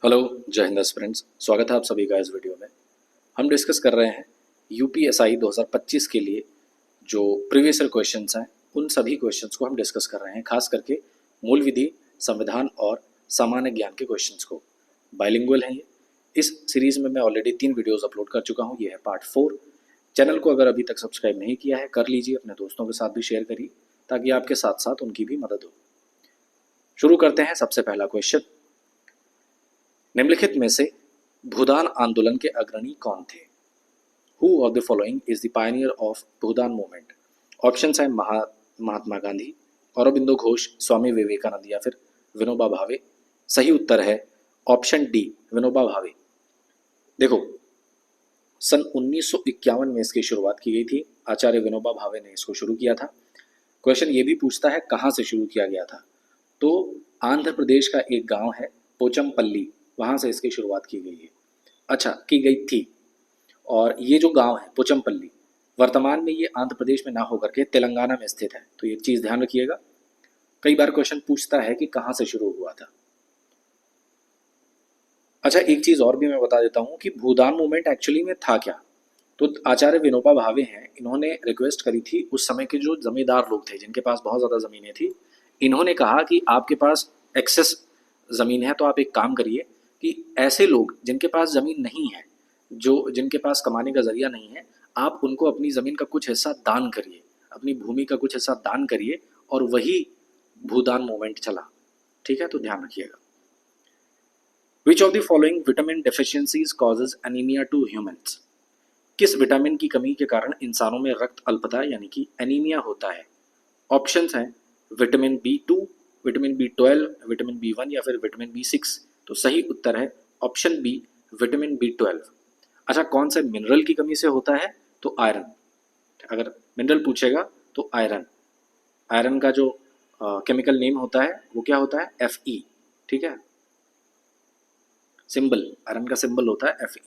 Hello, जय Hind friends. स्वागत है आप सभी का इस वीडियो में। हम डिस्कस कर रहे हैं यूपीएसआई 2025 के लिए जो प्रीवियस ईयर क्वेश्चंस हैं, उन सभी क्वेश्चंस को हम डिस्कस कर रहे हैं, खास करके मूल विधि, संविधान और सामान्य ज्ञान के क्वेश्चंस को। बाइलिंगुअल हैं ये। इस सीरीज़ में मैं ऑलरेडी 3 वीडियोज़ अपलोड कर चुका हूँ। ये है पार्ट 4। चैनल को अगर अभी तक सब्सक्राइब नहीं किया है, कर लीजिए, अपने दोस्तों के साथ भी शेयर करिए ताकि आपके साथ साथ उनकी भी मदद हो। शुरू करते हैं। सबसे पहला क्वेश्चन, निम्नलिखित में से भूदान आंदोलन के अग्रणी कौन थे? Who of the following is the Pioneer of Bhoodan movement? Options हैं महात्मा गांधी, औरोबिंदो घोष, स्वामी विवेकानंद या फिर विनोबा भावे। सही उत्तर है ऑप्शन डी, विनोबा भावे। देखो, सन 1951 में इसकी शुरुआत की गई थी। आचार्य विनोबा भावे ने इसको शुरू किया था। क्वेश्चन ये भी पूछता है कहाँ से शुरू किया गया था, तो आंध्र प्रदेश का एक गांव है पोचमपल्ली, वहाँ से इसकी शुरुआत की गई है। अच्छा, की गई थी। और ये जो गांव है पोचमपल्ली, वर्तमान में ये आंध्र प्रदेश में ना होकर के तेलंगाना में स्थित है, तो ये चीज़ ध्यान रखिएगा। कई बार क्वेश्चन पूछता है कि कहाँ से शुरू हुआ था। अच्छा, एक चीज़ और भी मैं बता देता हूँ कि भूदान मूवमेंट एक्चुअली में था क्या। तो आचार्य विनोबा भावे हैं, इन्होंने रिक्वेस्ट करी थी उस समय के जो जमींदार लोग थे, जिनके पास बहुत ज़्यादा ज़मीनें थी। इन्होंने कहा कि आपके पास एक्सेस ज़मीन है, तो आप एक काम करिए कि ऐसे लोग जिनके पास ज़मीन नहीं है, जो जिनके पास कमाने का ज़रिया नहीं है, आप उनको अपनी ज़मीन का कुछ हिस्सा दान करिए, अपनी भूमि का कुछ हिस्सा दान करिए, और वही भूदान मूवमेंट चला। ठीक है, तो ध्यान रखिएगा। Which of the following vitamin deficiencies causes anaemia to humans? किस विटामिन की कमी के कारण इंसानों में रक्त अल्पता यानी कि एनीमिया होता है? ऑप्शंस हैं vitamin B2, vitamin B12, vitamin B1 या फिर विटामिन B6। तो सही उत्तर है ऑप्शन बी, विटामिन B12। अच्छा, कौन से मिनरल की कमी से होता है? तो आयरन। अगर मिनरल पूछेगा तो आयरन। आयरन का जो केमिकल नेम होता है वो क्या होता है? Fe। ठीक है, सिंबल, आयरन का सिंबल होता है Fe।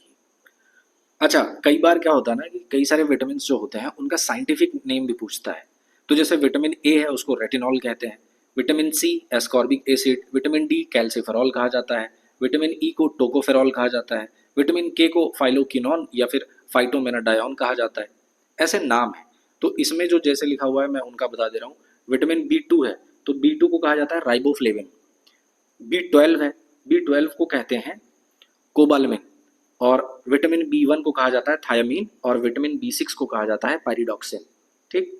अच्छा, कई बार क्या होता है ना कि कई सारे विटामिन जो होते हैं उनका साइंटिफिक नेम भी पूछता है। तो जैसे विटामिन ए है, उसको रेटिनॉल कहते हैं। Vitamin C ascorbic acid, vitamin D calciferol कहा जाता है, विटामिन ई को टोकोफेरॉल कहा जाता है, विटामिन के को फाइलोकिनॉन या फिर फाइटोमेनाडायन कहा जाता है। ऐसे नाम है। तो इसमें जो जैसे लिखा हुआ है मैं उनका बता दे रहा हूँ। विटामिन B2 है तो B2 को कहा जाता है राइबोफ्लेविन। B12 है, B12 को कहते हैं कोबालमिन। और विटामिन B1 को कहा जाता है थायामीन, और विटामिन B6 को कहा जाता है पायरिडॉक्सिन। ठीक,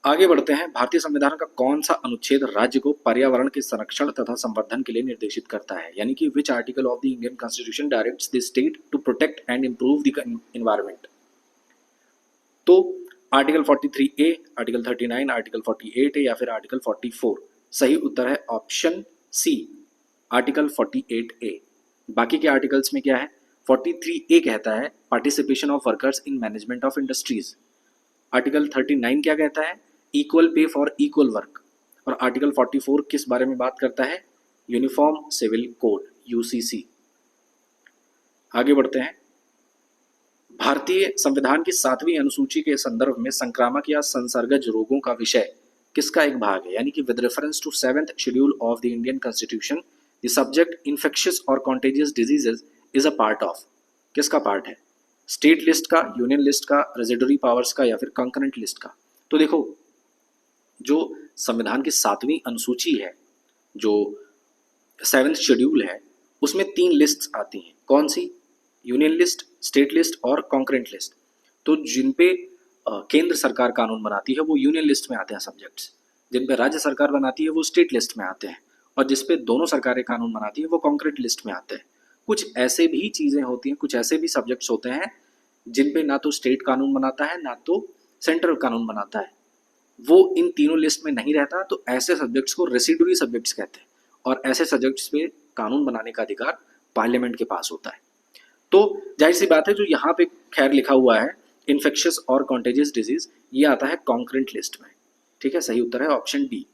आगे बढ़ते हैं। भारतीय संविधान का कौन सा अनुच्छेद राज्य को पर्यावरण के संरक्षण तथा संवर्धन के लिए निर्देशित करता है? यानी कि which article of the Indian constitution directs the state to protect and improve the environment? तो article 43A, article 39, article 48A या फिर आर्टिकल 44। सही उत्तर है ऑप्शन सी, आर्टिकल 48A। बाकी के आर्टिकल्स में क्या है? 43A कहता है participation of workers in management of industries. Article 39 क्या कहता है? Equal pay for equal work. और आर्टिकल 44 किस बारे में बात करता है? Uniform civil code, UCC। आगे बढ़ते हैं। भारतीय संविधान की 7वीं अनुसूची के संदर्भ में संक्रामक या संसर्गज रोगों का विषय किसका एक भाग है? यानी कि with reference to 7th schedule of the Indian constitution the subject infectious और contagious diseases is a part of. किसका पार्ट है? स्टेट लिस्ट का, यूनियन लिस्ट का, रेजिडरी पावर्स का या फिर कंकरेंट लिस्ट का? तो देखो, जो संविधान की 7वीं अनुसूची है, जो 7th शेड्यूल है, उसमें 3 लिस्ट आती हैं। कौन सी? यूनियन लिस्ट, स्टेट लिस्ट और कॉन्करेंट लिस्ट। तो जिन पे केंद्र सरकार कानून बनाती है वो यूनियन लिस्ट में आते हैं सब्जेक्ट्स, जिन पे राज्य सरकार बनाती है वो स्टेट लिस्ट में आते हैं, और जिस पे दोनों सरकारें कानून बनाती है वो कॉन्करेंट लिस्ट में आते हैं। कुछ ऐसे भी चीज़ें होती हैं, कुछ ऐसे भी सब्जेक्ट्स होते हैं जिन पे ना तो स्टेट कानून बनाता है ना तो सेंट्रल कानून बनाता है, वो इन तीनों लिस्ट में नहीं रहता। तो ऐसे सब्जेक्ट्स को रेसिडुअरी सब्जेक्ट्स कहते हैं, और ऐसे सब्जेक्ट्स पे कानून बनाने का अधिकार पार्लियामेंट के पास होता है। तो जाहिर सी बात है, जो यहाँ पे खैर लिखा हुआ है इन्फेक्शियस और कॉन्टेजियस डिजीज, ये आता है कॉन्करेंट लिस्ट में। ठीक है, सही उत्तर है ऑप्शन डी।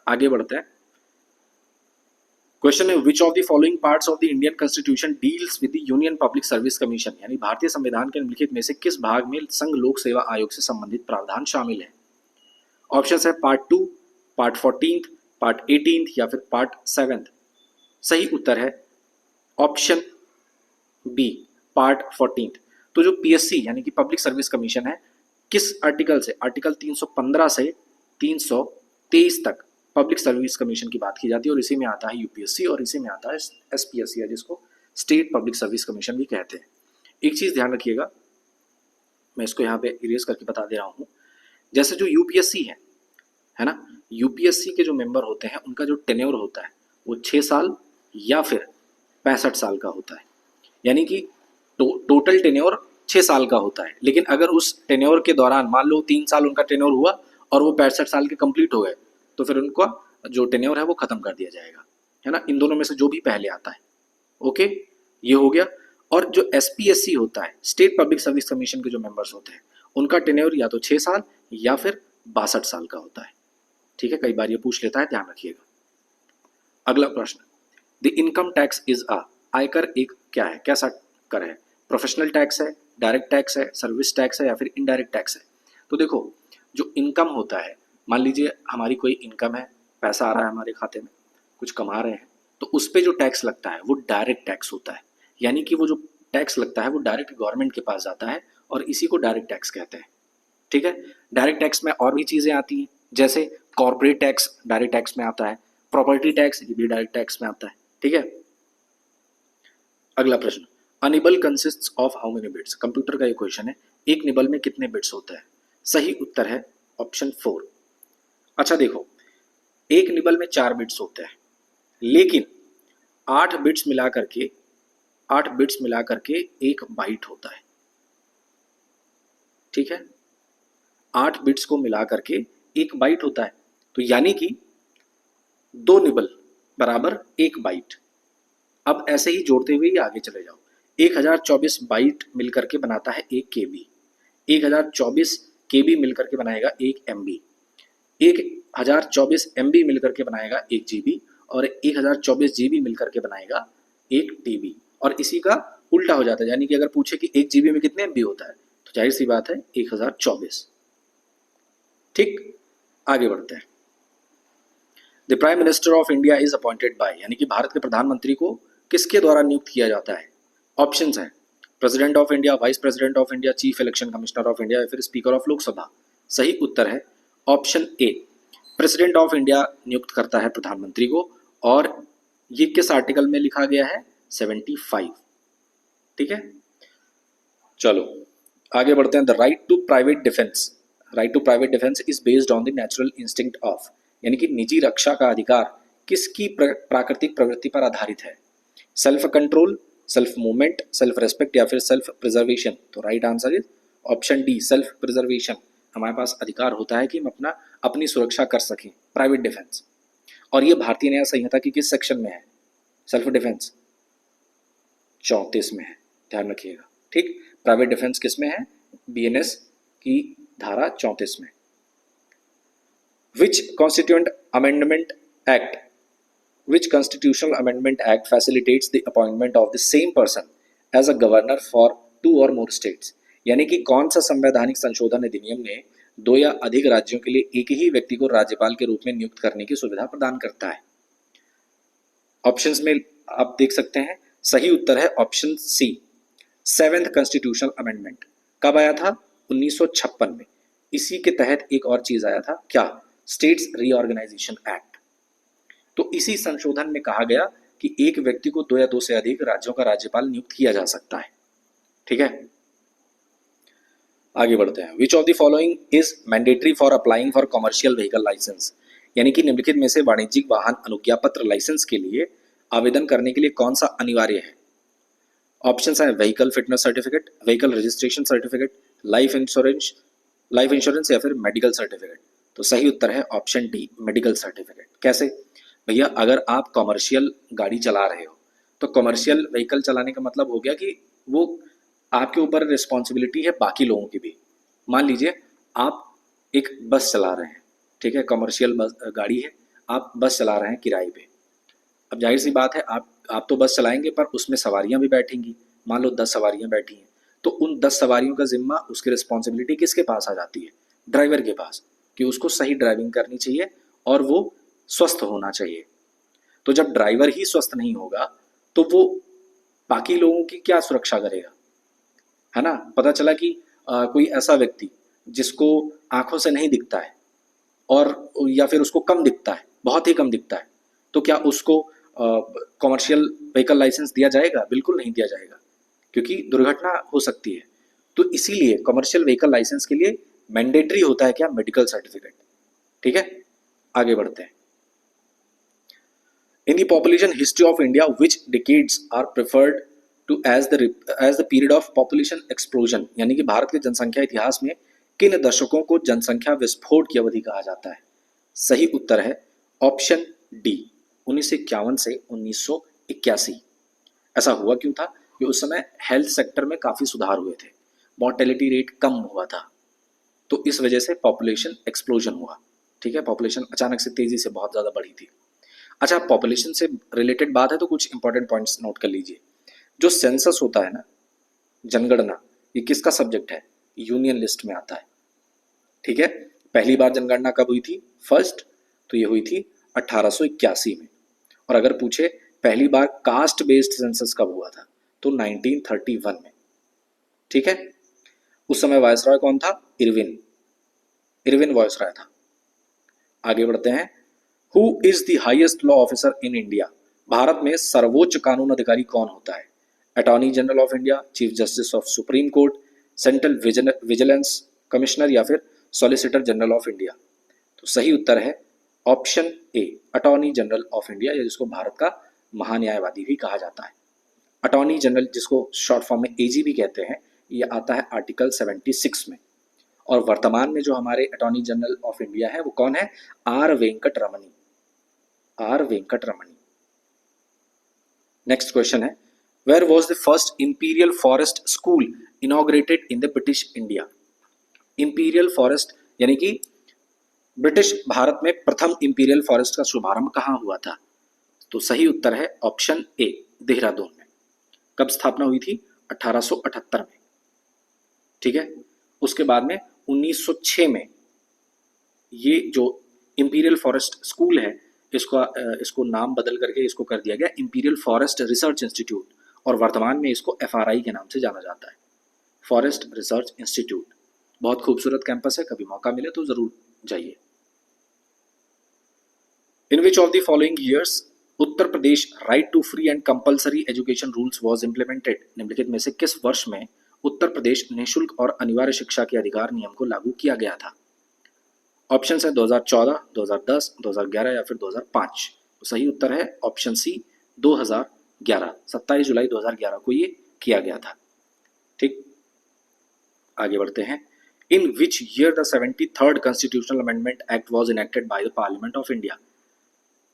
आगे बढ़ते हैं। क्वेश्चन है विच of the following parts of the Indian constitution deals with the union public service commission? यानी भारतीय संविधान के निम्नलिखित में से किस भाग में संघ लोक सेवा आयोग से संबंधित प्रावधान शामिल है? ऑप्शन है पार्ट 2, पार्ट 14, पार्ट 18 या फिर पार्ट 7। सही उत्तर है ऑप्शन बी पार्ट 14। तो जो पीएससी यानी कि पब्लिक सर्विस कमीशन है, किस आर्टिकल से, आर्टिकल 315 से 323 तक पब्लिक सर्विस कमीशन की बात की जाती है, और इसी में आता है यूपीएससी और इसी में आता है एसपीएससी, जिसको स्टेट पब्लिक सर्विस कमीशन भी कहते हैं। एक चीज ध्यान रखिएगा, मैं इसको यहाँ पे इरेज करके बता दे रहा हूँ। जैसे जो यूपीएससी है ना, यूपीएससी के जो मेंबर होते हैं उनका जो टेन्योर होता है वो 6 साल या फिर 65 साल का होता है, यानी कि टोटल टेन्योर 6 साल का होता है। लेकिन अगर उस टेन्योर के दौरान मान लो 3 साल उनका टेन्योर हुआ और वो 65 साल के कंप्लीट हो गए, तो फिर उनका जो टेन्योर है वो खत्म कर दिया जाएगा, है ना। इन दोनों में से जो भी पहले आता है। ओके, ये हो गया। और जो एसपीएससी होता है, स्टेट पब्लिक सर्विस कमीशन के जो मेंबर्स होते हैं, उनका टेन्योर या तो 6 साल या फिर 62 साल का होता है। ठीक है, कई बार ये पूछ लेता है, ध्यान रखिएगा। अगला प्रश्न, the income tax is a, आयकर एक क्या है, कैसा कर है, प्रोफेशनल टैक्स है, डायरेक्ट टैक्स है, सर्विस टैक्स है या फिर इनडायरेक्ट टैक्स है। तो देखो, जो इनकम होता है, मान लीजिए हमारी कोई इनकम है, पैसा आ रहा है हमारे खाते में, कुछ कमा रहे हैं, तो उस पर जो टैक्स लगता है वो डायरेक्ट टैक्स होता है, यानी कि वो जो टैक्स लगता है वो डायरेक्ट गवर्नमेंट के पास जाता है और इसी को डायरेक्ट टैक्स कहते हैं। ठीक है, डायरेक्ट टैक्स में और भी चीज़ें आती हैं, जैसे कॉर्पोरेट टैक्स डायरेक्ट टैक्स में आता है, प्रॉपर्टी टैक्स ये भी डायरेक्ट टैक्स में आता है। ठीक है, अगला प्रश्न, a nibble consists of how many bits, computer का ये क्वेश्चन है, एक निबल में कितने बिट्स होते हैं। सही उत्तर है ऑप्शन 4। अच्छा देखो, एक निबल में 4 बिट्स होते हैं, लेकिन 8 बिट्स मिला करके एक बाइट होता है। ठीक है, 8 बिट्स को मिला करके एक बाइट होता है, तो यानी कि 2 निबल बराबर 1 बाइट। अब ऐसे ही जोड़ते हुए आगे चले जाओ, 1024 बाइट मिलकर के बनाता है 1 केबी, 1024 केबी मिलकर के बनाएगा 1 एमबी, 1024 एमबी मिलकर के बनाएगा 1 जीबी, और 1024 जीबी मिलकर के बनाएगा 1 टीबी। और इसी का उल्टा हो जाता है, यानी कि अगर पूछे कि 1 जीबी में कितने एमबी होता है, तो जाहिर सी बात है 1024। ठीक, आगे बढ़ते हैं। The prime minister of India is appointed by, यानी कि भारत के प्रधानमंत्री को किसके द्वारा नियुक्त किया जाता है। ऑप्शंस हैं, president of India, vice president of India, chief election commissioner of India या फिर स्पीकर ऑफ लोकसभा। सही उत्तर है option A, president of India नियुक्त करता है प्रधानमंत्री को, और ये किस आर्टिकल में लिखा गया है, 75। ठीक है, चलो आगे बढ़ते हैं। The right to private defence, right to private defence is based on the natural instinct of, यानी कि निजी रक्षा का अधिकार किसकी प्राकृतिक प्रवृत्ति पर आधारित है। Self control, self movement, self respect या फिर सेल्फ प्रिजर्वेशन। तो right answer is option D, self preservation. हमारे पास अधिकार होता है कि हम अपनी सुरक्षा कर सकें, प्राइवेट डिफेंस। और ये भारतीय न्याय संहिता की किस सेक्शन में है, सेल्फ डिफेंस 34 में है, ध्यान रखिएगा। ठीक, प्राइवेट डिफेंस किस में है, बीएनएस की धारा 34 में। Which constitutional amendment act facilitates the appointment of the same person as a governor for 2 or more states, यानी कि कौन सा संवैधानिक संशोधन अधिनियम ने 2 या अधिक राज्यों के लिए एक ही व्यक्ति को राज्यपाल के रूप में नियुक्त करने की सुविधा प्रदान करता है। ऑप्शंस में आप देख सकते हैं, सही उत्तर है ऑप्शन सी, 7th कॉन्स्टिट्यूशनल अमेंडमेंट। कब आया था, 1956 में। इसी के तहत एक और चीज आया था, क्या, स्टेट्स रीऑर्गेनाइजेशन एक्ट। तो इसी संशोधन में कहा गया कि एक व्यक्ति को 2 या 2 से अधिक राज्यों का राज्यपाल नियुक्त किया जा सकता है। ठीक है, आगे बढ़ते हैं। Which of the following is mandatory for applying for commercial vehicle licence, यानी कि निम्नलिखित में से वाणिज्यिक वाहन अनुज्ञा पत्र लाइसेंस के लिए आवेदन करने के लिए कौन सा अनिवार्य है। ऑप्शंस हैं, vehicle fitness certificate, vehicle registration certificate, life insurance या फिर मेडिकल सर्टिफिकेट। तो सही उत्तर है ऑप्शन डी, मेडिकल सर्टिफिकेट। कैसे भैया, अगर आप कमर्शियल गाड़ी चला रहे हो तो कमर्शियल व्हीकल चलाने का मतलब हो गया कि वो आपके ऊपर रिस्पॉन्सिबिलिटी है बाकी लोगों की भी। मान लीजिए आप एक बस चला रहे हैं, ठीक है, कमर्शियल बस गाड़ी है, आप बस चला रहे हैं किराए पे। अब जाहिर सी बात है, आप तो बस चलाएंगे पर उसमें सवारियां भी बैठेंगी। मान लो 10 सवारियां बैठी हैं, तो उन 10 सवारियों का जिम्मा, उसकी रिस्पॉन्सिबिलिटी किसके पास आ जाती है, ड्राइवर के पास, कि उसको सही ड्राइविंग करनी चाहिए और वो स्वस्थ होना चाहिए। तो जब ड्राइवर ही स्वस्थ नहीं होगा तो वो बाकी लोगों की क्या सुरक्षा करेगा, है ना। पता चला कि कोई ऐसा व्यक्ति जिसको आंखों से नहीं दिखता है और या फिर उसको कम दिखता है, बहुत ही कम दिखता है, तो क्या उसको कॉमर्शियल व्हीकल लाइसेंस दिया जाएगा? बिल्कुल नहीं दिया जाएगा, क्योंकि दुर्घटना हो सकती है। तो इसीलिए कॉमर्शियल व्हीकल लाइसेंस के लिए मैंडेटरी होता है क्या? Medical certificate. ठीक है, आगे बढ़ते हैं। In the population history of India which decades are preferred to as the period of population explosion, यानी कि भारत के जनसंख्या इतिहास में किन दशकों को जनसंख्या विस्फोट की अवधि कहा जाता है? सही उत्तर है ऑप्शन डी, 1951 से 1981। ऐसा हुआ क्यों था? कि उस समय हेल्थ सेक्टर में काफी सुधार हुए थे, मॉर्टेलिटी रेट कम हुआ था, तो इस वजह से पॉपुलेशन एक्सप्लोजन हुआ। ठीक है, पॉपुलेशन अचानक से तेजी से बहुत ज्यादा बढ़ी थी। अच्छा, पॉपुलेशन से रिलेटेड बात है तो कुछ इंपॉर्टेंट पॉइंट्स नोट कर लीजिए। जो सेंसस होता है ना, जनगणना, ये किसका सब्जेक्ट है? यूनियन लिस्ट में आता है। ठीक है, पहली बार जनगणना कब हुई थी? फर्स्ट, तो ये हुई थी 1881 में। और अगर पूछे पहली बार कास्ट बेस्ड सेंसस कब हुआ था, तो 1931 में। ठीक है, उस समय वायसरॉय कौन था? इरविन वायसरॉय था। आगे बढ़ते हैं। Who is the highest law officer in India? Bharat में सर्वोच्च कानून अधिकारी कौन होता है? Attorney general of India, chief justice of supreme court, central vigilance commissioner या फिर सॉलिसिटर जनरल ऑफ इंडिया? तो सही उत्तर है option A, attorney general of India, या जिसको भारत का महान्यायवादी भी कहा जाता है। अटॉर्नी जनरल, जिसको शॉर्ट फॉर्म में एजी भी कहते हैं, ये आता है आर्टिकल 76 में। और वर्तमान में जो हमारे अटॉर्नी जनरल ऑफ इंडिया है वो कौन है? R Venkata Ramani. Next question है, where was the first imperial forest school inaugurated in the British India? Imperial forest यानी कि ब्रिटिश भारत में प्रथम इंपीरियल फॉरेस्ट का शुभारंभ कहाँ हुआ था? तो सही उत्तर है ऑप्शन ए, देहरादून में। कब स्थापना हुई थी? 1878 में। ठीक है, उसके बाद में 1906 में ये जो इंपीरियल फॉरेस्ट स्कूल है, इसको नाम बदल करके इसको कर दिया गया इंपीरियल फॉरेस्ट रिसर्च इंस्टीट्यूट, और वर्तमान में इसको एफआरआई के नाम से जाना जाता है, फॉरेस्ट रिसर्च इंस्टीट्यूट। बहुत खूबसूरत कैंपस है, कभी मौका मिले तो जरूर जाइए। In which of the following years Uttar Pradesh right to free and compulsory education rules was implemented? निम्नलिखित में से किस वर्ष में उत्तर प्रदेश निःशुल्क और अनिवार्य शिक्षा के अधिकार नियम को लागू किया गया था? ऑप्शन है 2014, 2010, 2011 या फिर 2005। तो सही उत्तर है ऑप्शन सी, 2011। 27 जुलाई 2011 को ये किया गया था। ठीक, आगे बढ़ते हैं। In which year the 73rd constitutional amendment act was enacted by the parliament of India?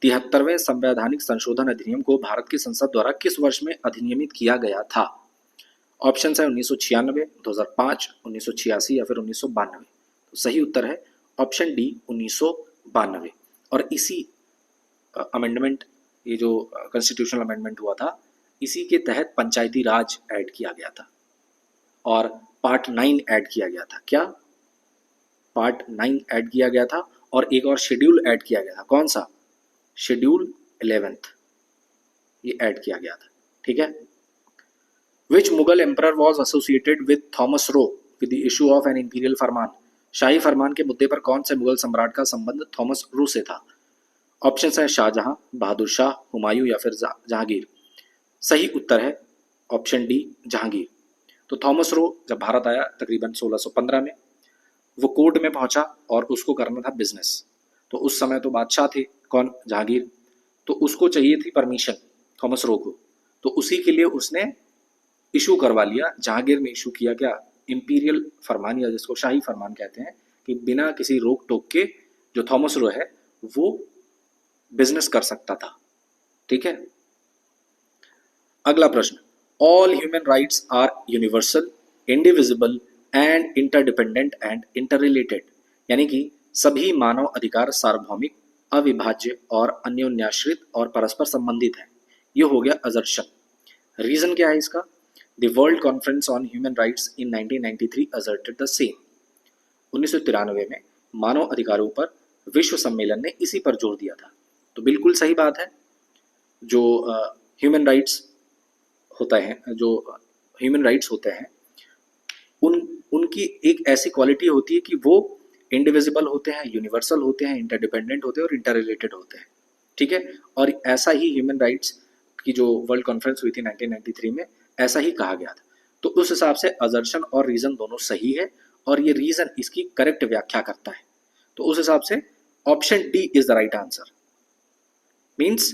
73वें संवैधानिक संशोधन अधिनियम को भारत की संसद द्वारा किस वर्ष में अधिनियमित किया गया था? ऑप्शन है 1996, 2005, 1986 या फिर 1992। तो सही उत्तर है ऑप्शन डी, 1992। और इसी अमेंडमेंट, ये जो कॉन्स्टिट्यूशनल अमेंडमेंट हुआ था, इसी के तहत पंचायती राज ऐड किया गया था और पार्ट 9 ऐड किया गया था। क्या? पार्ट 9 ऐड किया गया था और एक और शेड्यूल ऐड किया गया था। कौन सा? शेड्यूल 11th, ये ऐड किया गया था। ठीक है। Which Mughal emperor was associated with Thomas Roe with the issue of an imperial फरमान? शाही फरमान के मुद्दे पर कौन से मुगल सम्राट का संबंध थॉमस रो से था? ऑप्शन है शाहजहां, बहादुर शाह, हुमायूं या फिर जहांगीर। सही उत्तर है ऑप्शन डी, जहांगीर। तो थॉमस रो जब भारत आया तकरीबन 1615 में, वो कोर्ट में पहुंचा और उसको करना था बिजनेस। तो उस समय तो बादशाह थे, कौन? जहांगीर। तो उसको चाहिए थी परमिशन थॉमस रो को, तो उसी के लिए उसने इशू करवा लिया। जहांगीर ने इशू किया क्या? इंपीरियल फरमान, या जिसको शाही फरमान कहते हैं, कि बिना किसी रोक टोक के जो थॉमस रो है वो बिजनेस कर सकता था। ठीक है। अगला प्रश्न, all human rights are universal, indivisible and interdependent and interrelated, यानी कि सभी मानव अधिकार सार्वभौमिक, अविभाज्य और अन्योन्याश्रित और परस्पर संबंधित है। ये हो गया असर्शन। रीजन क्या है इसका? The world conference on human rights in 1993 asserted the same. 1993 में मानव अधिकारों पर विश्व सम्मेलन ने इसी पर जोर दिया था। तो बिल्कुल सही बात है। जो ह्यूमन राइट्स होता है, जो ह्यूमन राइट्स होते हैं, उनकी एक ऐसी क्वालिटी होती है कि वो इंडिविजिबल होते हैं, यूनिवर्सल होते हैं, इंटरडिपेंडेंट होते हैं और इंटर रिलेटेड होते हैं, ठीक है। और ऐसा ही ह्यूमन राइट्स की जो वर्ल्ड कॉन्फ्रेंस हुई थी 1993 में, ऐसा ही कहा गया था। तो उस हिसाब से असर्शन और रीजन दोनों सही है, और ये रीजन इसकी करेक्ट व्याख्या करता है। तो उस हिसाब से option D is the right answer, means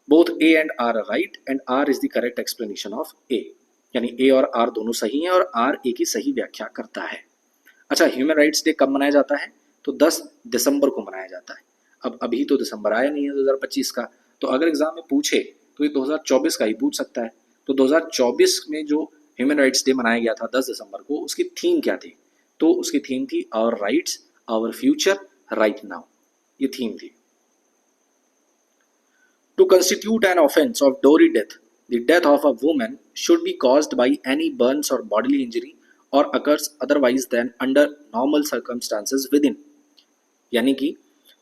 both A and R are right and R is the correct explanation of A, यानी ए और आर दोनों सही हैं और आर ए की सही व्याख्या करता है। अच्छा, ह्यूमन राइट्स डे कब मनाया जाता है? तो 10 दिसंबर को मनाया जाता है। अब अभी तो दिसंबर आया नहीं है 2025 का, तो अगर एग्जाम में पूछे तो ये 2024 का ही पूछ सकता है। तो 2024 में जो ह्यूमन राइट्स डे मनाया गया था 10 दिसंबर को, उसकी थीम क्या थी? तो उसकी थीम थी our rights our future right now, ये थीम थी। To constitute an offense of dowry death, the death of a woman should be caused by any burns or bodily injury or occurs otherwise than under normal circumstances within। यानी कि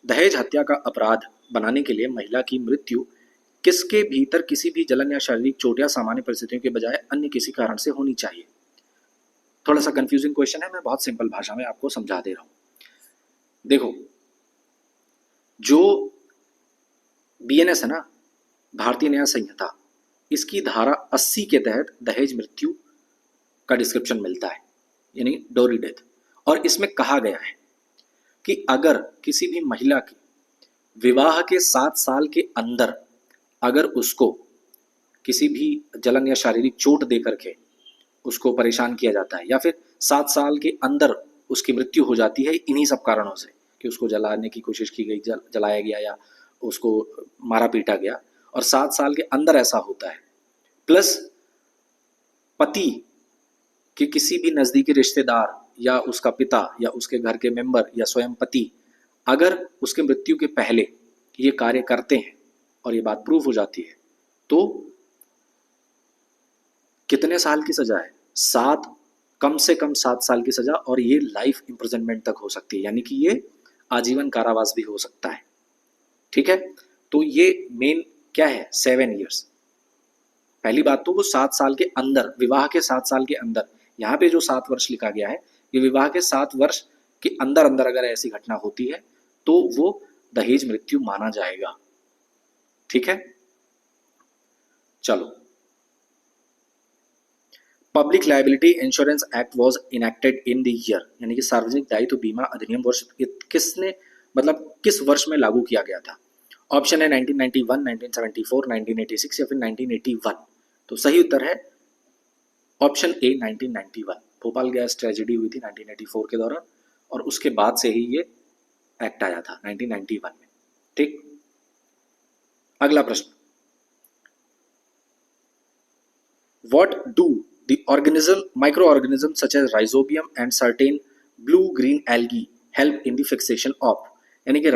दहेज हत्या का अपराध बनाने के लिए महिला की मृत्यु किसके भीतर किसी भी जलन या शारीरिक चोट या सामान्य परिस्थितियों के बजाय अन्य किसी कारण से होनी चाहिए। थोड़ा सा कंफ्यूजिंग क्वेश्चन है, मैं बहुत सिंपल भाषा में आपको समझा दे रहा हूं। देखो, जो बीएनएस है ना, भारतीय न्याय संहिता, इसकी धारा 80 के तहत दहेज मृत्यु का डिस्क्रिप्शन मिलता है, यानी डोरी डेथ। और इसमें कहा गया है कि अगर किसी भी महिला की विवाह के 7 साल के अंदर अगर उसको किसी भी जलन या शारीरिक चोट दे करके उसको परेशान किया जाता है, या फिर 7 साल के अंदर उसकी मृत्यु हो जाती है इन्हीं सब कारणों से कि उसको जलाने की कोशिश की गई, जलाया गया या उसको मारा पीटा गया, और 7 साल के अंदर ऐसा होता है, प्लस पति के किसी भी नज़दीकी रिश्तेदार या उसका पिता या उसके घर के मेंबर या स्वयं पति अगर उसके मृत्यु के पहले ये कार्य करते हैं और ये बात प्रूफ हो जाती है, तो कितने साल की सजा है? 7, कम से कम 7 साल की सजा, और ये लाइफ इम्प्रिजनमेंट तक हो सकती है, यानी कि ये आजीवन कारावास भी हो सकता है, ठीक है। तो ये मेन क्या है? 7 ईयर्स। पहली बात तो वो 7 साल के अंदर, विवाह के 7 साल के अंदर, यहाँ पे जो 7 वर्ष लिखा गया है, ये विवाह के 7 वर्ष के अंदर अंदर अगर ऐसी घटना होती है तो वो दहेज मृत्यु माना जाएगा, ठीक है। चलो, public liability insurance act was enacted in the year, यानी कि सार्वजनिक दायित्व बीमा अधिनियम वर्ष किसने, मतलब किस वर्ष में लागू किया गया था? ऑप्शन है 1991, 1974, 1986 या फिर 1981। तो सही उत्तर है option A 1991। Bhopal gas tragedy हुई थी 1984 के दौरान, और उसके बाद से ही ये एक्ट आया था 1991 में, ठीक। अगला प्रश्न, what do the organism microorganism such as rhizobium and certain blue green algae help in the fixation of, यानी कि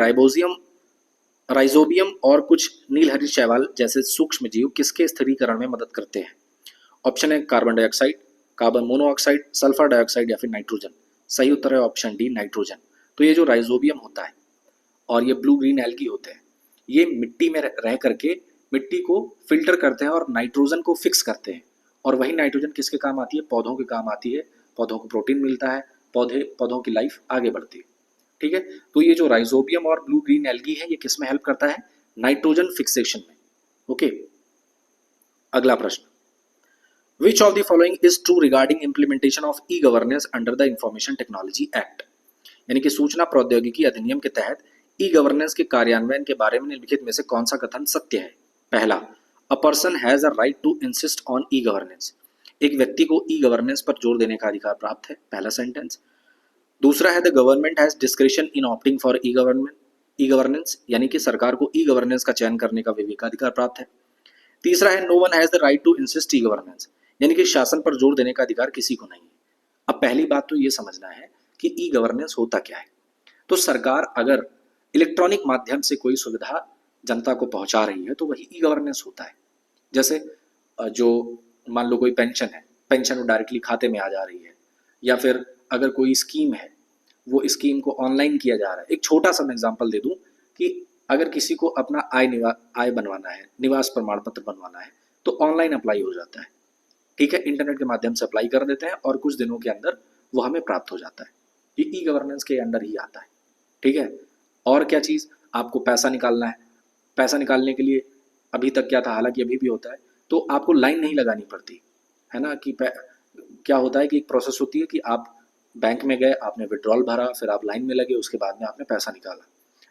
राइजोबियम और कुछ नीलहरित शैवाल जैसे सूक्ष्म जीव किसके स्थिरीकरण में मदद करते हैं? ऑप्शन है carbon dioxide, carbon monoxide, sulphur dioxide या फिर नाइट्रोजन। सही उत्तर है ऑप्शन डी, नाइट्रोजन। तो ये जो राइजोबियम होता है और ये ब्लू ग्रीन एल्गी होते हैं, ये मिट्टी में रह करके मिट्टी को फिल्टर करते हैं और नाइट्रोजन को फिक्स करते हैं, और वही नाइट्रोजन किसके काम आती है? पौधों के काम आती है। पौधों को प्रोटीन मिलता है, पौधों की लाइफ आगे बढ़ती है, ठीक है। तो ये जो राइजोबियम और ब्लू ग्रीन एल्गी है, ये किस में हेल्प करता है? नाइट्रोजन फिक्सेशन में, ओके। अगला प्रश्न, विच of the following is true regarding implementation of e governance under the information technology act, यानी कि सूचना प्रौद्योगिकी अधिनियम के तहत ई गवर्नेंस के कार्यान्वयन के बारे में निम्नलिखित में से कौन सा कथन सत्य है? पहला, a person has a right to insist on e governance, एक व्यक्ति को ई गवर्नेंस पर जोर देने का अधिकार प्राप्त है, पहला सेंटेंस। दूसरा है the government has discretion in opting for E governance, यानी कि सरकार को ई गवर्नेंस का चयन करने का विवेकाधिकार प्राप्त है। तीसरा है no one has the right to insist e governance, यानी कि शासन पर जोर देने का अधिकार किसी को नहीं है। अब पहली बात तो ये समझना है कि ई गवर्नेंस होता क्या है। तो सरकार अगर इलेक्ट्रॉनिक माध्यम से कोई सुविधा जनता को पहुंचा रही है तो वही ई गवर्नेंस होता है। जैसे जो मान लो कोई पेंशन है, पेंशन वो डायरेक्टली खाते में आ जा रही है, या फिर अगर कोई स्कीम है वो स्कीम को ऑनलाइन किया जा रहा है। एक छोटा सा मैं एग्जांपल दे दूं कि अगर किसी को अपना आय बनवाना है, निवास प्रमाण पत्र बनवाना है, तो ऑनलाइन अप्लाई हो जाता है, ठीक है, इंटरनेट के माध्यम से अप्लाई कर देते हैं और कुछ दिनों के अंदर वो हमें प्राप्त हो जाता है। ये ई गवर्नेंस के अंडर ही आता है, ठीक है। और क्या चीज़, आपको पैसा निकालना है, पैसा निकालने के लिए अभी तक क्या था, हालांकि अभी भी होता है, तो आपको लाइन नहीं लगानी पड़ती है ना, कि क्या होता है कि एक प्रोसेस होती है कि आप बैंक में गए, आपने विड्रॉल भरा, फिर आप लाइन में लगे, उसके बाद में आपने पैसा निकाला।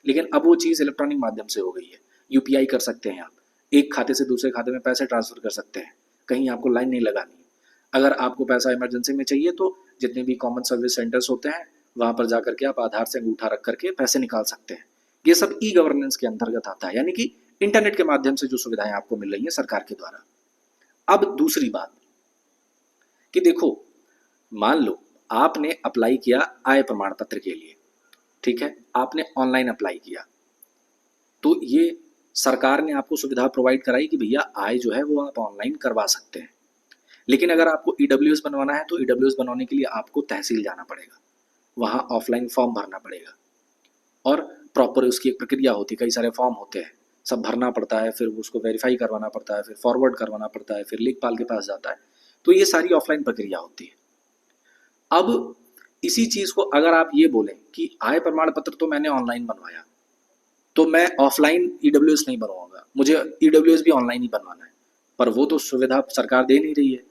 लेकिन अब वो चीज़ इलेक्ट्रॉनिक माध्यम से हो गई है, यूपीआई कर सकते हैं आप, एक खाते से दूसरे खाते में पैसे ट्रांसफर कर सकते हैं, कहीं आपको लाइन नहीं लगानी है। अगर आपको पैसा इमरजेंसी में चाहिए तो जितने भी कॉमन सर्विस सेंटर्स होते हैं वहाँ पर जा करके आप आधार से अंगूठा रख करके पैसे निकाल सकते हैं। ये सब ई गवर्नेंस के अंतर्गत आता है, यानी कि इंटरनेट के माध्यम से जो सुविधाएं आपको मिल रही हैं सरकार के द्वारा। अब दूसरी बात कि देखो, मान लो आपने अप्लाई किया आय प्रमाण पत्र के लिए, ठीक है, आपने ऑनलाइन अप्लाई किया, तो ये सरकार ने आपको सुविधा प्रोवाइड कराई कि भैया आय जो है वो आप ऑनलाइन करवा सकते हैं। लेकिन अगर आपको ईडब्ल्यूएस बनवाना है तो ईडब्ल्यूएस बनवाने के लिए आपको तहसील जाना पड़ेगा, वहाँ ऑफलाइन फॉर्म भरना पड़ेगा और प्रॉपर उसकी एक प्रक्रिया होती है, कई सारे फॉर्म होते हैं, सब भरना पड़ता है, फिर उसको वेरीफाई करवाना पड़ता है, फिर फॉरवर्ड करवाना पड़ता है, फिर लेखपाल के पास जाता है, तो ये सारी ऑफलाइन प्रक्रिया होती है। अब इसी चीज़ को अगर आप ये बोलें कि आय प्रमाण पत्र तो मैंने ऑनलाइन बनवाया, तो मैं ऑफलाइन ईडब्ल्यूएस नहीं बनवाऊंगा, मुझे ईडब्ल्यूएस भी ऑनलाइन ही बनवाना है, पर वो तो सुविधा सरकार दे नहीं रही है।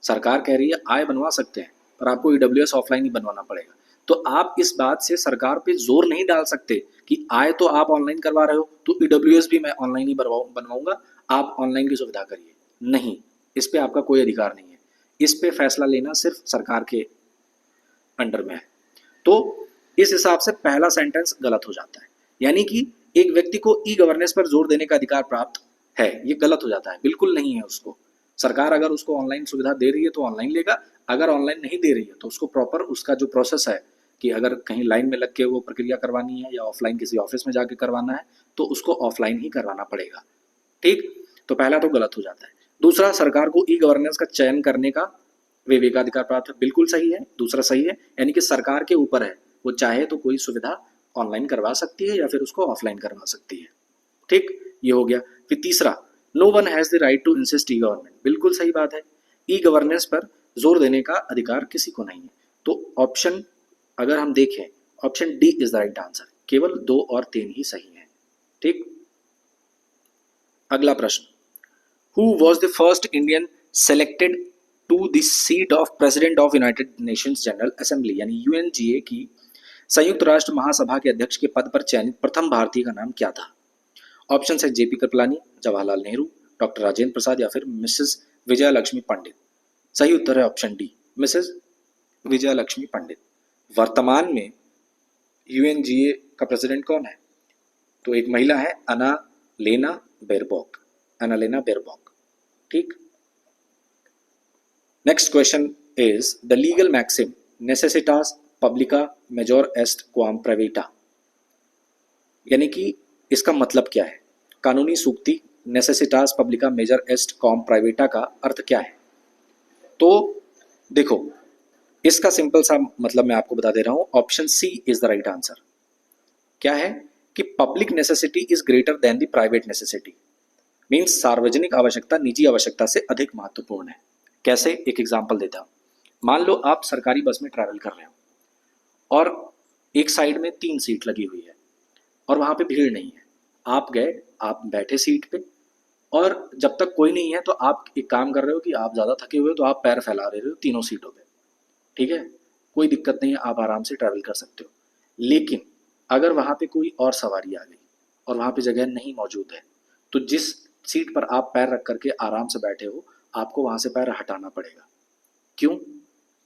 सरकार कह रही है आय बनवा सकते हैं, पर आपको ईडब्ल्यूएस ऑफलाइन ही बनवाना पड़ेगा। तो आप इस बात से सरकार पे जोर नहीं डाल सकते कि आय तो आप ऑनलाइन करवा रहे हो तो ईडब्ल्यूएस भी मैं ऑनलाइन ही बनवाऊंगा, आप ऑनलाइन की सुविधा करिए। नहीं, इस पे आपका कोई अधिकार नहीं है, इस पे फैसला लेना सिर्फ सरकार के अंडर में है। तो इस हिसाब से पहला सेंटेंस गलत हो जाता है, यानी कि एक व्यक्ति को ई गवर्नेंस पर जोर देने का अधिकार प्राप्त है, ये गलत हो जाता है, बिल्कुल नहीं है उसको। सरकार अगर उसको ऑनलाइन सुविधा दे रही है तो ऑनलाइन लेगा, अगर ऑनलाइन नहीं दे रही है तो उसको प्रॉपर उसका जो प्रोसेस है कि अगर कहीं लाइन में लग के वो प्रक्रिया करवानी है या ऑफलाइन किसी ऑफिस में जाके करवाना है तो उसको ऑफलाइन ही करवाना पड़ेगा, ठीक। तो पहला तो गलत हो जाता है। दूसरा, सरकार को ई गवर्नेंस का चयन करने का विवेकाधिकार प्राप्त है, बिल्कुल सही है, दूसरा सही है, यानी कि सरकार के ऊपर है, वो चाहे तो कोई सुविधा ऑनलाइन करवा सकती है या फिर उसको ऑफलाइन करवा सकती है, ठीक, ये हो गया। फिर तीसरा, no one has the right to insist e government, बिल्कुल सही बात है, ई गवर्नेंस पर जोर देने का अधिकार किसी को नहीं है। तो ऑप्शन अगर हम देखें, option D is the right answer, केवल 2 और 3 ही सही है, ठीक। अगला प्रश्न, who was the first Indian selected to the seat of president of United Nations General Assembly, यानी यूएनजीए की संयुक्त राष्ट्र महासभा के अध्यक्ष के पद पर चयनित प्रथम भारतीय का नाम क्या था? ऑप्शन है जेपी कृपलानी, जवाहरलाल नेहरू, डॉक्टर राजेंद्र प्रसाद या फिर मिसेस विजया लक्ष्मी पंडित। सही उत्तर है option D, Mrs Vijaya Lakshmi Pandit. वर्तमान में यूएनजीए का प्रेसिडेंट कौन है? तो एक महिला है, अनालेना बेरबॉक, अनालेना बेरबॉक, ठीक। Next question is the legal maxim necessitas publica major est quam privata, यानी कि इसका मतलब क्या है? कानूनी सूक्ति नेसेसिटास पब्लिका मेजर एस्ट क्वाम प्राइवेटा का अर्थ क्या है? तो देखो, इसका सिंपल सा मतलब मैं आपको बता दे रहा हूं, option C is the right answer. क्या है कि public necessity is greater than the private necessity, means सार्वजनिक आवश्यकता निजी आवश्यकता से अधिक महत्वपूर्ण है। कैसे? एक एग्जांपल देता हूं। मान लो आप सरकारी बस में ट्रैवल कर रहे हो और एक साइड में 3 सीट लगी हुई है और वहां पे भीड़ नहीं है, आप गए, आप बैठे सीट पे, और जब तक कोई नहीं है तो आप एक काम कर रहे हो कि आप ज़्यादा थके हुए हो तो आप पैर फैला रहे हो तीनों सीटों पे, ठीक है, कोई दिक्कत नहीं है, आप आराम से ट्रैवल कर सकते हो। लेकिन अगर वहाँ पे कोई और सवारी आ गई और वहाँ पे जगह नहीं मौजूद है, तो जिस सीट पर आप पैर रख करके आराम से बैठे हो, आपको वहाँ से पैर हटाना पड़ेगा। क्यों?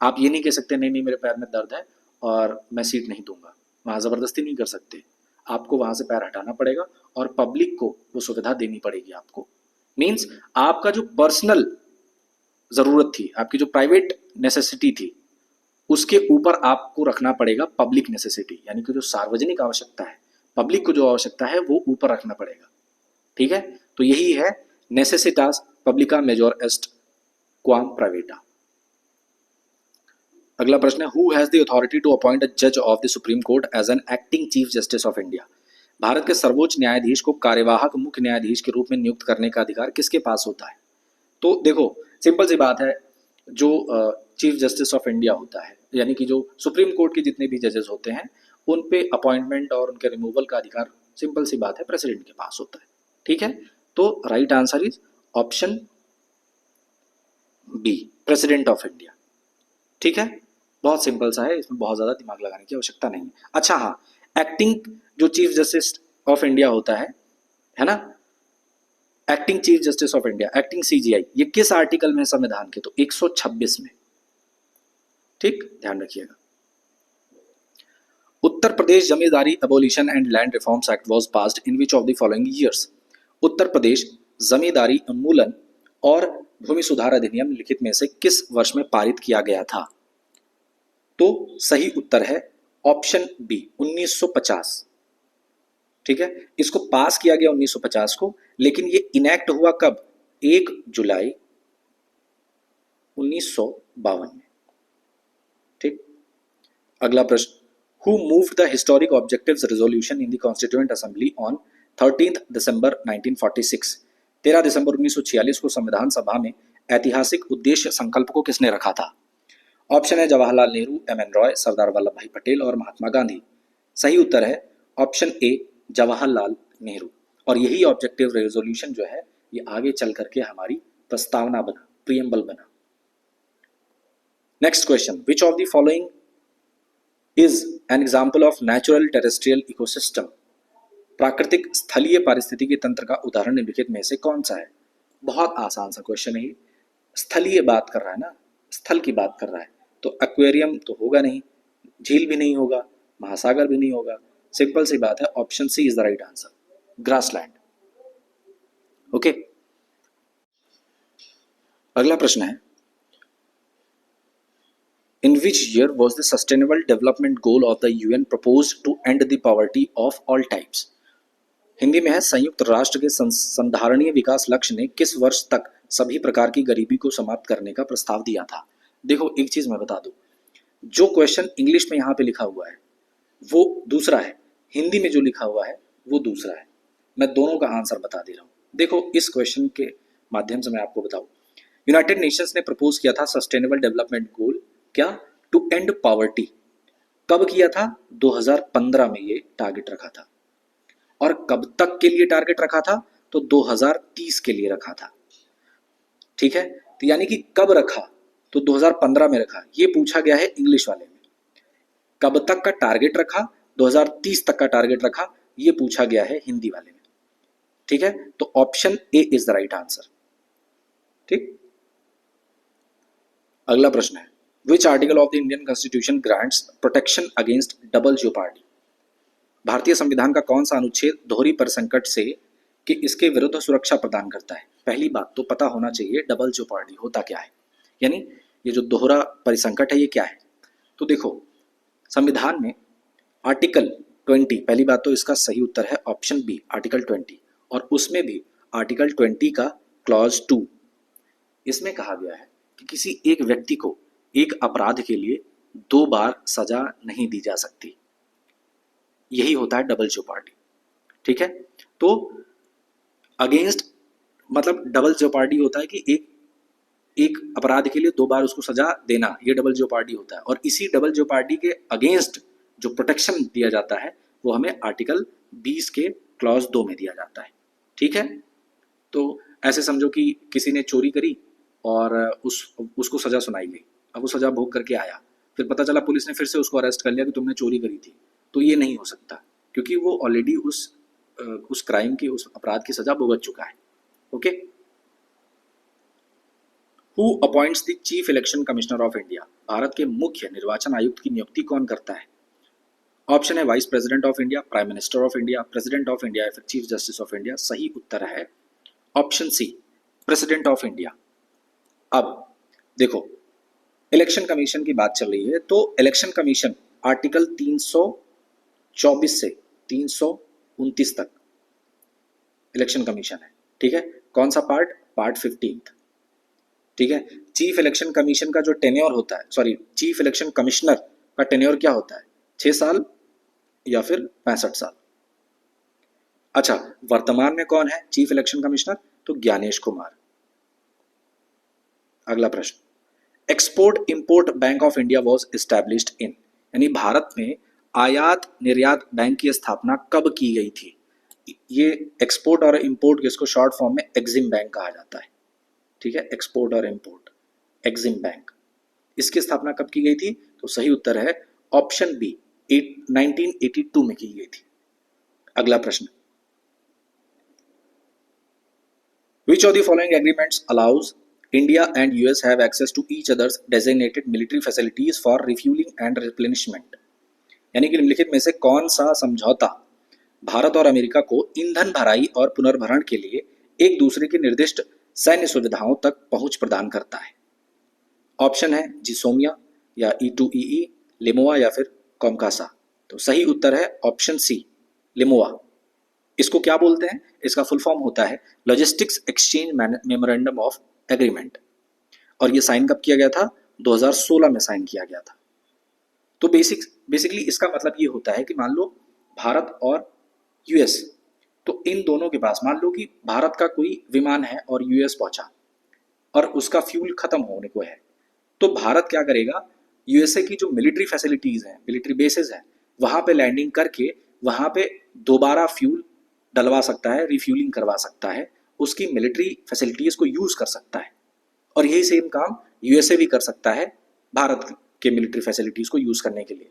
आप ये नहीं कह सकते नहीं नहीं मेरे पैर में दर्द है और मैं सीट नहीं दूंगा, वहाँ ज़बरदस्ती नहीं कर सकते, आपको वहाँ से पैर हटाना पड़ेगा और पब्लिक को वो सुविधा देनी पड़ेगी आपको। मीन्स आपका जो पर्सनल ज़रूरत थी, आपकी जो प्राइवेट नेसेसिटी थी, उसके ऊपर आपको रखना पड़ेगा पब्लिक नेसेसिटी, यानी कि जो सार्वजनिक आवश्यकता है, पब्लिक को जो आवश्यकता है वो ऊपर रखना पड़ेगा, ठीक है। तो यही है नेसेसिटास पब्लिका मेजोर एस्ट क्वाम प्राइवेटा। अगला प्रश्न है, who has the authority to appoint a जज of the Supreme Court as an acting chief justice of India, Bharat के सर्वोच्च न्यायाधीश को कार्यवाहक मुख्य न्यायाधीश के रूप में नियुक्त करने का अधिकार किसके पास होता है? तो देखो सिंपल सी बात है, जो चीफ जस्टिस ऑफ इंडिया होता है, यानी कि जो सुप्रीम कोर्ट के जितने भी जजेस होते हैं, उन पे अपॉइंटमेंट और उनके रिमूवल का अधिकार सिंपल सी बात है प्रेसिडेंट के पास होता है। ठीक है, तो right answer is option B, president of India. ठीक है, बहुत सिंपल सा है, इसमें बहुत ज्यादा दिमाग लगाने की आवश्यकता नहीं है। अच्छा हाँ, एक्टिंग जो चीफ जस्टिस ऑफ इंडिया होता है ना, acting chief justice of India, acting CGI, ये किस आर्टिकल में संविधान के? तो 126 में। ठीक, ध्यान रखिएगा। Uttar Pradesh zamindari abolition and land reforms act was passed in which of the following years? Uttar Pradesh जमींदारी उन्मूलन और भूमि सुधार अधिनियम लिखित में से किस वर्ष में पारित किया गया था? तो सही उत्तर है ऑप्शन बी, 1950। ठीक है, इसको पास किया गया 1950 को, लेकिन ये इनेक्ट हुआ कब? 1 जुलाई 1952 में। ठीक, अगला प्रश्न, who moved the historic objectives resolution in the constituent assembly on 13 दिसंबर 1946? 13 दिसंबर 1946 को संविधान सभा में ऐतिहासिक उद्देश्य संकल्प को किसने रखा था? ऑप्शन है जवाहरलाल नेहरू, एम एन रॉय, सरदार वल्लभ भाई पटेल और महात्मा गांधी। सही उत्तर है ऑप्शन ए, जवाहरलाल नेहरू। और यही ऑब्जेक्टिव रेजोल्यूशन जो है ये आगे चल करके हमारी प्रस्तावना बना, प्रियम्बल बना। Next question, which of the following is an example of natural terrestrial ecosystem? प्राकृतिक स्थलीय पारिस्थितिकी तंत्र का उदाहरण निम्नलिखित में से कौन सा है? बहुत आसान सा क्वेश्चन है, स्थलीय बात कर रहा है ना, स्थल की बात कर रहा है, तो एक्वेरियम तो होगा नहीं, झील भी नहीं होगा, महासागर भी नहीं होगा, सिंपल सी बात है, option C is the right answer, grassland. Okay, अगला प्रश्न है, in which year was the sustainable development goal of the UN proposed to end the poverty of all types? Hindi में है, संयुक्त राष्ट्र के संधारणीय विकास लक्ष्य ने किस वर्ष तक सभी प्रकार की गरीबी को समाप्त करने का प्रस्ताव दिया था? देखो एक चीज मैं बता दूं, जो क्वेश्चन इंग्लिश में यहाँ पे लिखा हुआ है वो दूसरा है, हिंदी में जो लिखा हुआ है वो दूसरा है। मैं दोनों का आंसर बता दे रहा हूँ। देखो इस क्वेश्चन के माध्यम से मैं आपको बताऊं, यूनाइटेड नेशंस ने प्रपोज किया था सस्टेनेबल डेवलपमेंट गोल, क्या? To end poverty. कब किया था? 2015 में ये टारगेट रखा था। और कब तक के लिए टारगेट रखा था? तो 2030 के लिए रखा था। ठीक है, तो यानी कि कब रखा? तो 2015 में रखा, ये पूछा गया है इंग्लिश वाले में। कब तक का टारगेट रखा? 2030 तक का टारगेट रखा, ये पूछा गया है हिंदी वाले में। ठीक है, तो option A is the right answer. ठीक, अगला प्रश्न है, which article of the Indian constitution grants protection against double jeopardy? भारतीय संविधान का कौन सा अनुच्छेद दोहरी परिसंकट से कि इसके विरुद्ध सुरक्षा प्रदान करता है? पहली बात तो पता होना चाहिए डबल ज्योपार्डी होता क्या है, यानी ये जो दोहरा परिसंकट है ये क्या है। तो देखो संविधान में आर्टिकल 20, पहली बात तो इसका सही उत्तर है ऑप्शन बी, आर्टिकल 20, और उसमें भी आर्टिकल 20 का क्लॉज 2, इसमें कहा गया है कि किसी एक व्यक्ति को एक अपराध के लिए 2 बार सजा नहीं दी जा सकती। यही होता है डबल ज्योपार्डी। ठीक है, तो अगेंस्ट मतलब डबल ज्योपार्डी होता है कि एक अपराध के लिए 2 बार उसको सजा देना, ये डबल ज्योपार्डी होता है। और इसी डबल ज्योपार्डी के अगेंस्ट जो प्रोटेक्शन दिया जाता है वो हमें आर्टिकल 20 के क्लॉज 2 में दिया जाता है। ठीक है, तो ऐसे समझो कि किसी ने चोरी करी और उसको सजा सुनाई गई, अब वो सजा भोग करके आया, फिर पता चला पुलिस ने फिर से उसको अरेस्ट कर लिया कि तुमने चोरी करी थी, तो ये नहीं हो सकता क्योंकि वो ऑलरेडी उस क्राइम की, उस अपराध की सजा भुगत चुका है। Okay, who appoints the chief election commissioner of India? Bharat के मुख्य निर्वाचन आयुक्त की नियुक्ति कौन करता है? ऑप्शन है vice president of India, prime minister of India, president of India या फिर चीफ जस्टिस ऑफ इंडिया। सही उत्तर है option C, president of India. अब देखो इलेक्शन कमीशन की बात चल रही है, तो इलेक्शन कमीशन आर्टिकल 324 से 329 तक इलेक्शन कमीशन है। ठीक है, कौन सा पार्ट? पार्ट 15। ठीक है, चीफ इलेक्शन कमीशन का जो टेन्योर होता है, सॉरी चीफ इलेक्शन कमिश्नर का टेन्योर क्या होता है? 6 साल या फिर 65 साल। अच्छा, वर्तमान में कौन है चीफ इलेक्शन कमिश्नर? तो ज्ञानेश कुमार। अगला प्रश्न, export import bank of India was established in, यानी भारत में आयात निर्यात बैंक की स्थापना कब की गई थी? ये एक्सपोर्ट और इंपोर्ट जिसको शॉर्ट फॉर्म में एक्जिम बैंक कहा जाता है, ठीक है, एक्सपोर्ट और इंपोर्ट, एक्जिम बैंक, इसकी स्थापना कब की गई थी? तो सही उत्तर है ऑप्शन बी, 1982 में की गई थी। अगला प्रश्न, विच of the following agreements allows India and US have access to each other's designated military facilities for refueling and replenishment, यानी कि निम्नलिखित में से कौन सा समझौता भारत और अमेरिका को ईंधन भराई और पुनर्भरण के लिए एक दूसरे की निर्दिष्ट सैन्य सुविधाओं तक पहुंच प्रदान करता है? ऑप्शन है जिसोमिया या E2EE, लिमोआ या फिर कॉमकासा। तो सही उत्तर है ऑप्शन सी, लिमोआ। इसको क्या बोलते हैं? इसका फुल फॉर्म होता है logistics exchange memorandum of agreement, और ये साइन कब किया गया था? 2016 में साइन किया गया था। तो बेसिकली इसका मतलब ये होता है कि मान लो भारत और यूएस, तो इन दोनों के पास, मान लो कि भारत का कोई विमान है और यूएस पहुंचा और उसका फ्यूल खत्म होने को है, तो भारत क्या करेगा? यूएसए की जो मिलिट्री फैसिलिटीज हैं, मिलिट्री बेसिस हैं, वहां पे लैंडिंग करके वहां पे दोबारा फ्यूल डलवा सकता है, रिफ्यूलिंग करवा सकता है, उसकी मिलिट्री फैसिलिटीज को यूज कर सकता है। और यही सेम काम यूएसए भी कर सकता है भारत के मिलिट्री फैसिलिटीज को यूज करने के लिए।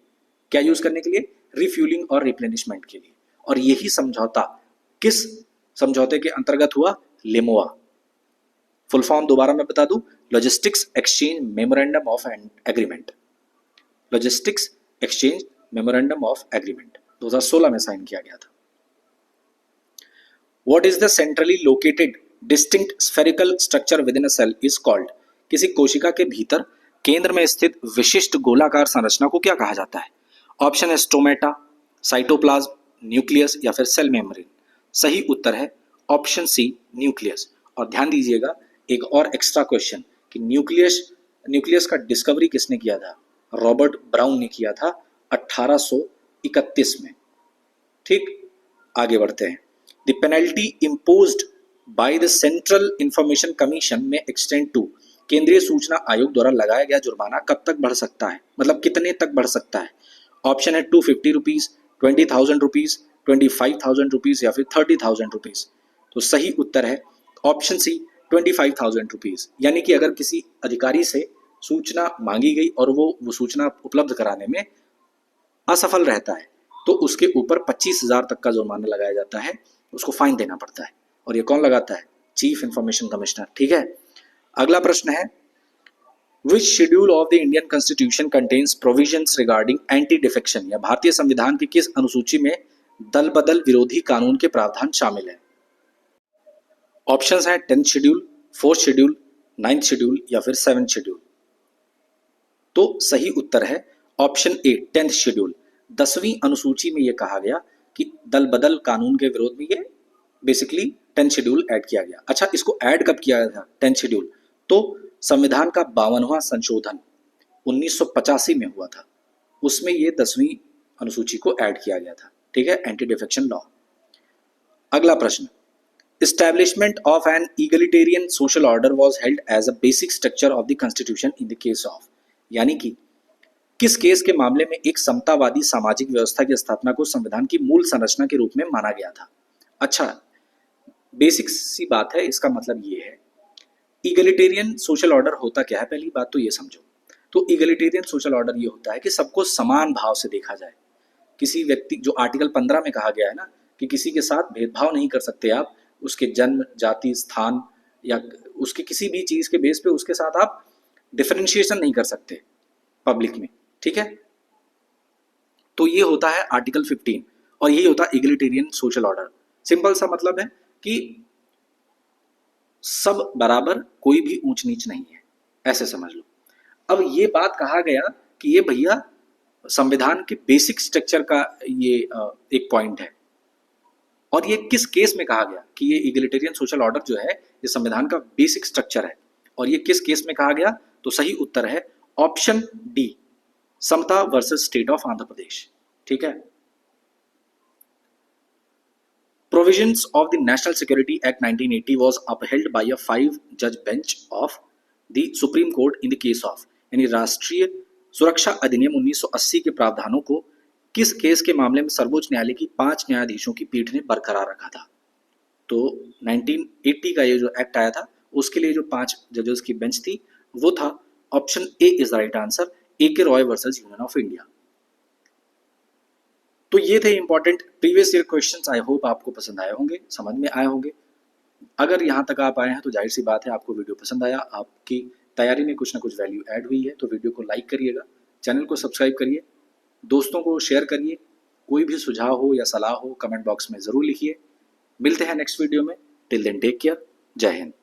क्या यूज करने के लिए? रिफ्यूलिंग और रिप्लेनिशमेंट के लिए। और यही समझौता किस समझौते के अंतर्गत हुआ? लिमोआ। फुल फॉर्म दोबारा मैं बता दूं, logistics exchange memorandum of agreement, logistics exchange memorandum of agreement 2016 में साइन किया गया था। What is the centrally located distinct spherical structure within a cell is called? किसी कोशिका के भीतर केंद्र में स्थित विशिष्ट गोलाकार संरचना को क्या कहा जाता है? ऑप्शन है स्टोमेटा, साइटोप्लाज्म, न्यूक्लियस या फिर सेल मेम्ब्रेन। सही उत्तर है ऑप्शन सी, न्यूक्लियस। और ध्यान दीजिएगा एक और एक्स्ट्रा क्वेश्चन कि न्यूक्लियस का डिस्कवरी किसने किया था? रॉबर्ट ब्राउन ने किया था 1831 में। ठीक, आगे बढ़ते हैं। The penalty imposed by the Central Information Commission में extend to, केंद्रीय सूचना आयोग द्वारा लगाया गया जुर्माना कब तक बढ़ सकता है? मतलब कितने तक बढ़ सकता है? ऑप्शन है 250 रुपीज, 20,000 रुपीज, 25,000 रुपीज या फिर 30,000 रुपीज। तो सही उत्तर है ऑप्शन सी, 25,000 रुपीज। यानी कि अगर किसी अधिकारी से सूचना मांगी गई और वो सूचना उपलब्ध कराने में असफल रहता है तो उसके ऊपर 25,000 तक का जुर्माना लगाया जाता है, उसको फाइन देना पड़ता है। और ये कौन लगाता है? Chief information commissioner. ठीक है, अगला प्रश्न है, which schedule of the Indian constitution contains provisions regarding anti defection, या भारतीय संविधान की किस अनुसूची में दल बदल विरोधी कानून के प्रावधान शामिल है? ऑप्शंस हैं 10th schedule, 4th schedule, 9th schedule या फिर 7th शेड्यूल। तो सही उत्तर है ऑप्शन ए, 10th शेड्यूल। 10वीं अनुसूची में यह कहा गया कि दल बदल कानून के विरोध में ये बेसिकली 10th शेड्यूल ऐड किया गया। अच्छा, इसको ऐड कब किया गया था 10th शेड्यूल? तो संविधान का 52वां संशोधन 1985 में हुआ था, उसमें ये 10वीं अनुसूची को ऐड किया गया था। ठीक है, एंटी डिफेक्शन लॉ। अगला प्रश्न, establishment of an egalitarian social order was held as a basic structure of the constitution in the case of, यानी कि किस केस के मामले में एक समतावादी सामाजिक व्यवस्था की स्थापना को संविधान की मूल संरचना के रूप में माना गया था? अच्छा, बेसिक सी बात है, इसका मतलब ये है इगलिटेरियन सोशल ऑर्डर होता क्या है, पहली बात तो ये समझो। तो इगलिटेरियन सोशल ऑर्डर ये होता है कि सबको समान भाव से देखा जाए। किसी व्यक्ति, जो आर्टिकल 15 में कहा गया है ना कि किसी के साथ भेदभाव नहीं कर सकते आप, उसके जन्म, जाति, स्थान या उसके किसी भी चीज के बेस पे उसके साथ आप डिफरेंशिएशन नहीं कर सकते पब्लिक में। ठीक है, तो ये होता है आर्टिकल 15 और यही होता है इगलिटेरियन सोशल ऑर्डर। सिंपल सा मतलब है कि सब बराबर, कोई भी ऊंच नीच नहीं है, ऐसे समझ लो। अब ये बात कहा गया कि ये भैया संविधान के बेसिक स्ट्रक्चर का ये एक पॉइंट है, और ये किस केस में कहा गया कि ये इगलिटेरियन सोशल ऑर्डर जो है ये संविधान का बेसिक स्ट्रक्चर है, और ये किस केस में कहा गया? तो सही उत्तर है option D, Samata versus state of Andhra Pradesh. ठीक है, Provisions of the National Security Act 1980 was upheld by a 5-judge bench of the Supreme Court in the case of, यानी राष्ट्रीय सुरक्षा अधिनियम 1980 के प्रावधानों को किस केस के मामले में सर्वोच्च न्यायालय की 5 न्यायाधीशों की पीठ ने बरकरार रखा था? तो 1980 का ये जो एक्ट आया था उसके लिए जो 5 जजेस की बेंच थी वो था option A is the right answer, A K Roy versus union of India. तो ये थे important previous year questions. I hope आपको पसंद आए होंगे, समझ में आए होंगे। अगर यहाँ तक आप आए हैं तो जाहिर सी बात है आपको वीडियो पसंद आया, आपकी तैयारी में कुछ ना कुछ वैल्यू ऐड हुई है। तो वीडियो को लाइक करिएगा, चैनल को सब्सक्राइब करिए, दोस्तों को शेयर करिए। कोई भी सुझाव हो या सलाह हो कमेंट बॉक्स में ज़रूर लिखिए। मिलते हैं नेक्स्ट वीडियो में। Till then take care. जय हिंद।